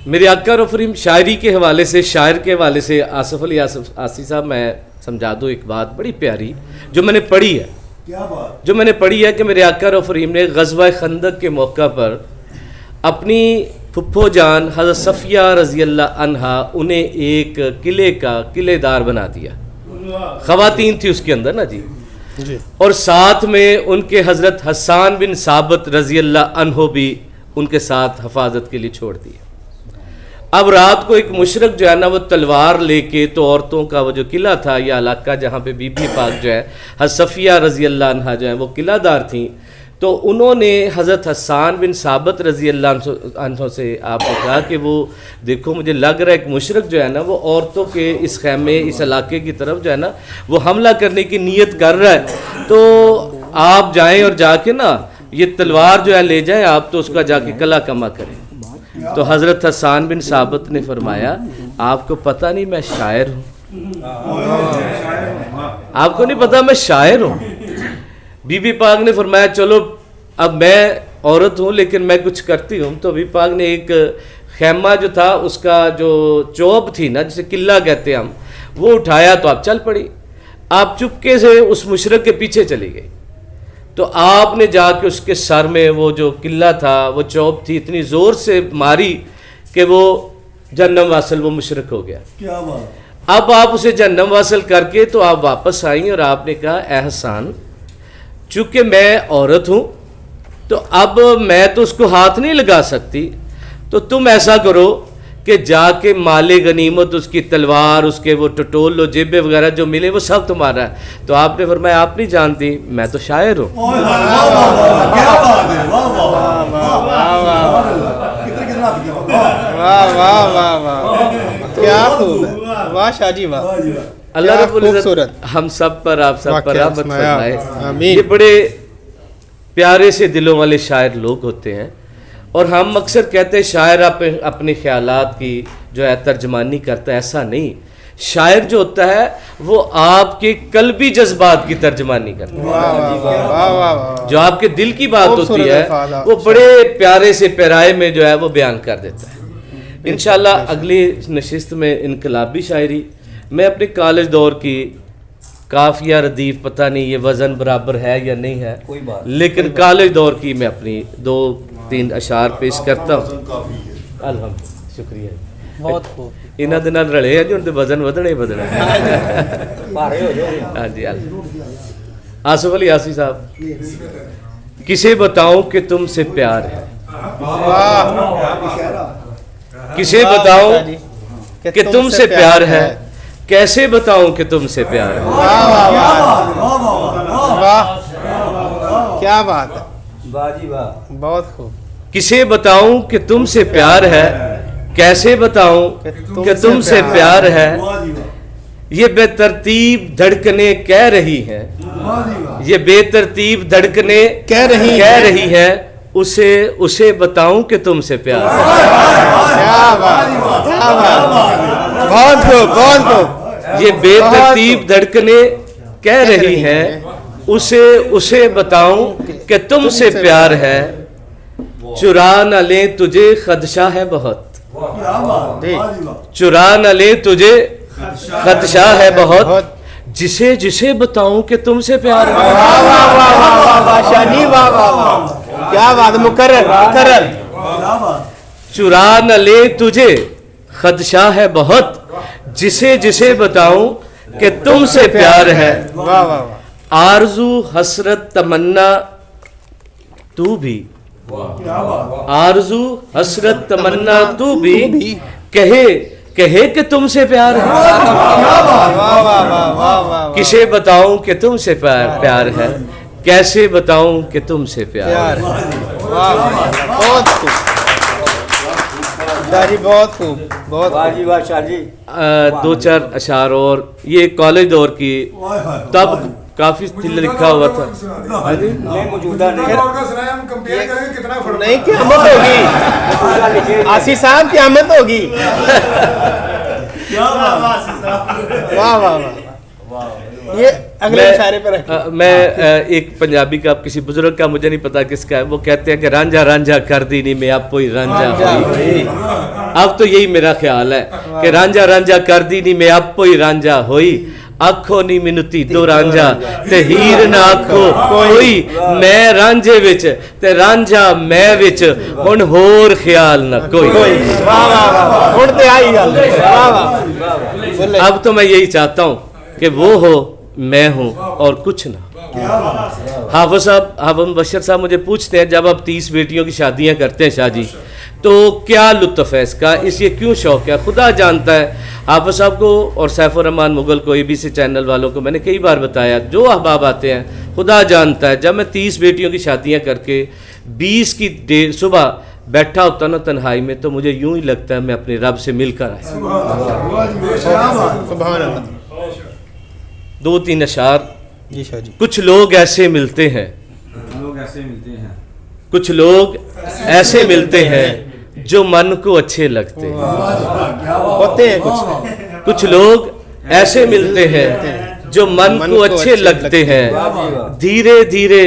میرے آقا و فریم شاعری کے حوالے سے، شاعر کے حوالے سے آصف علی آسی صاحب میں سمجھا دوں ایک بات بڑی پیاری جو میں نے پڑھی ہے. کیا بات؟ جو میں نے پڑھی ہے کہ میرے آقا و فریم نے غزوہ خندق کے موقع پر اپنی پھپھو جان حضرت صفیہ رضی اللہ عنہا انہیں ایک قلعے کا قلعے دار بنا دیا. خواتین تھی اس کے اندر نا جی، اور ساتھ میں ان کے حضرت حسان بن ثابت رضی اللہ عنہ بھی ان کے ساتھ حفاظت کے لیے چھوڑ دیا. اب رات کو ایک مشرک جو ہے نا وہ تلوار لے کے تو عورتوں کا وہ جو قلعہ تھا یا علاقہ جہاں پہ بی بی پاک جو ہے حضرت صفیہ رضی اللہ عنہ جو ہے وہ قلعہ دار تھیں، تو انہوں نے حضرت حسان بن ثابت رضی اللہ عنہ سے آپ نے کہا کہ وہ دیکھو مجھے لگ رہا ہے ایک مشرک جو ہے نا وہ عورتوں کے اس خیمے اس علاقے کی طرف جو ہے نا وہ حملہ کرنے کی نیت کر رہا ہے، تو آپ جائیں اور جا کے نا یہ تلوار جو ہے لے جائیں آپ، تو اس کا جا کے قلعہ کما کریں. تو حضرت حسان بن ثابت نے فرمایا آپ کو پتہ نہیں میں شاعر ہوں، آپ کو نہیں پتہ میں شاعر ہوں. بی بی پاک نے فرمایا چلو اب میں عورت ہوں لیکن میں کچھ کرتی ہوں. تو بی پاک نے ایک خیمہ جو تھا اس کا جو چوب تھی نا جسے قلعہ کہتے ہیں ہم، وہ اٹھایا تو آپ چل پڑی. آپ چپکے سے اس مشرک کے پیچھے چلی گئی، تو آپ نے جا کے اس کے سر میں وہ جو قلعہ تھا وہ چوب تھی اتنی زور سے ماری کہ وہ جہنم واصل وہ مشرک ہو گیا. کیا بات؟ اب آپ اسے جہنم واصل کر کے تو آپ واپس آئیں اور آپ نے کہا اے حسان چونکہ میں عورت ہوں تو اب میں تو اس کو ہاتھ نہیں لگا سکتی، تو تم ایسا کرو کہ جا کے مال غنیمت اس کی تلوار اس کے وہ ٹٹول و جیبے وغیرہ جو ملے وہ سب تمہارا ہے. تو آپ نے فرمایا آپ نہیں جانتی میں تو شاعر ہوں. کیا بات ہے؟ واہ واہ واہ، کیا خوب ہے، واہ شاہ جی واہ. اللہ رب العزت ہم سب پر آپ سب پر رحمت فرمائے. آمین. یہ بڑے پیارے سے دلوں والے شاعر لوگ ہوتے ہیں، اور ہم اکثر کہتے ہیں شاعر اپنے خیالات کی جو ہے ترجمانی کرتا ہے، ایسا نہیں. شاعر جو ہوتا ہے وہ آپ کے قلبی جذبات کی ترجمانی کرتا ہے، جو آپ کے دل کی بات ہوتی ہے وہ بڑے پیارے سے پیرائے میں جو ہے وہ بیان کر دیتا ہے. انشاءاللہ اگلی نشست میں انقلابی شاعری، میں اپنے کالج دور کی قافیہ ردیف پتہ نہیں یہ وزن برابر ہے یا نہیں ہے، لیکن کالج دور کی میں اپنی 2-3 اشعار پیش کرتا ہوں. الحمد شکریہ. بہت خوب. انہاں دے نال رلے ہیں جو ان دے وزن ودنا ہی ودنا ہے. ہاں جی آصف علی آسی صاحب، کسے بتاؤں کہ تم سے پیار ہے، کسے بتاؤں کہ تم سے پیار ہے، کیسے بتاؤں کہ تم سے پیار ہے. کیا بات ہے، بہت خوب. کسے بتاؤں کہ تم سے پیار ہے، کیسے بتاؤں کہ تم سے پیار ہے. یہ بے ترتیب دھڑکنیں کہہ رہی ہیں، یہ بے ترتیب دھڑکنیں کہہ رہی ہیں، اسے بتاؤں کہ تم سے پیار ہے. کیا بات، کیا بات، بہت خوب، بہت خوب. یہ بے ترتیب دھڑکنیں کہہ رہی ہیں، اسے بتاؤں کہ تم سے پیار ہے. چرا نہ لیں تجھے خدشہ ہے بہت، چرا نہ لیں تجھے خدشہ ہے بہت، جسے بتاؤں کہ تم سے پیار ہے. کیا بات، مکرر. چرا نہ لیں تجھے خدشہ ہے بہت، جسے بتاؤں کہ تم سے پیار ہے. آرزو حسرت تمنا تو بھی، آرزو حسرت تمنا تو بھی، کہے کہ تم سے پیار ہے. کسے بتاؤں کہ تم سے پیار ہے، کیسے بتاؤں کہ تم سے پیار ہے. بہت خوب جی، بہت خوب، بہت. 2-4 اشعار اور یہ کالج دور کی تب کافی لکھا ہوا تھا. نہیں قیامت ہوگی آسی صاحب، قیامت ہوگی. واہ واہ واہ. یہ اگلے اشارے پہ رکھیں. میں ایک پنجابی کا کسی بزرگ کا مجھے نہیں پتا کس کا ہے, وہ کہتے ہیں کہ رانجھا رانجھا کر دی نہیں میں آپ کوئی رانجھا ہوئی. اب تو یہی میرا خیال ہے کہ رانجھا رانجھا کر دی نہیں میں آپ کوئی رانجھا ہوئی, آکھو نہیں منتی دو رانجھا تے ہیر نہ آکھو کوئی, میں رانجھے وچ تے رانجھا میں وچ ہن ہور خیال نہ کوئی. واہ واہ واہ, ہن تے آئی گل. واہ واہ. اب تو میں یہی چاہتا ہوں کہ وہ ہو میں ہوں اور کچھ نہ. حافظ صاحب, حافظ مبشر صاحب مجھے پوچھتے ہیں جب آپ 30 بیٹیوں کی شادیاں کرتے ہیں شاہ جی تو کیا لطف ہے اس کا, اس یہ کیوں شوق ہے؟ خدا جانتا ہے. حافظ صاحب کو اور سیف الرحمان مغل کو ABC چینل والوں کو میں نے کئی بار بتایا, جو احباب آتے ہیں خدا جانتا ہے, جب میں 30 بیٹیوں کی شادیاں کر کے 20 کی صبح بیٹھا ہوتا نا تنہائی میں تو مجھے یوں ہی لگتا ہے میں اپنے رب سے مل کر آیا. سبحان اللہ. 2-3 اشعار. جی شاہ جی. کچھ لوگ ایسے ملتے ہیں, کچھ لوگ ایسے ملتے ہیں جو من کو اچھے لگتے ہیں. ہوتے ہیں کچھ لوگ ایسے ملتے ہیں جو من کو اچھے لگتے ہیں, دھیرے دھیرے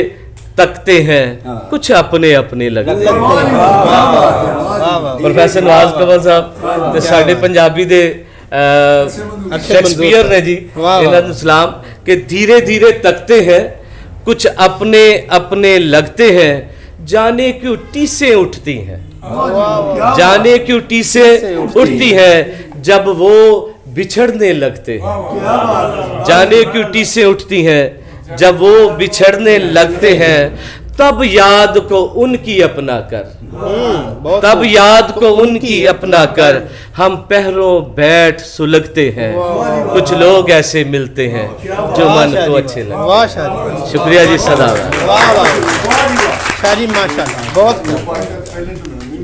تکتے ہیں کچھ اپنے اپنے لگتے ہیں. پروفیسر نواز قبل صاحب تے ساڈے پنجابی دے شیکسپیئر نے جی علیہ السلام کہ دھیرے دھیرے تکتے ہیں کچھ اپنے اپنے لگتے ہیں, جانے کیوں ٹیسیں اٹھتی ہیں, جانے کیوں ٹیسیں اٹھتی ہیں جب وہ بچھڑنے لگتے ہیں, جانے کیوں ٹیسیں اٹھتی ہیں جب وہ بچھڑنے لگتے ہیں, تب یاد کو ان کی اپنا کر, تب یاد کو ان کی اپنا کر, ہم پہروں بیٹھ سلگتے ہیں, کچھ لوگ ایسے ملتے ہیں جو من کو اچھے لگتے ہیں. شکریہ جی, صدا. واہ واہ شاہ جی, ماشاء اللہ, بہت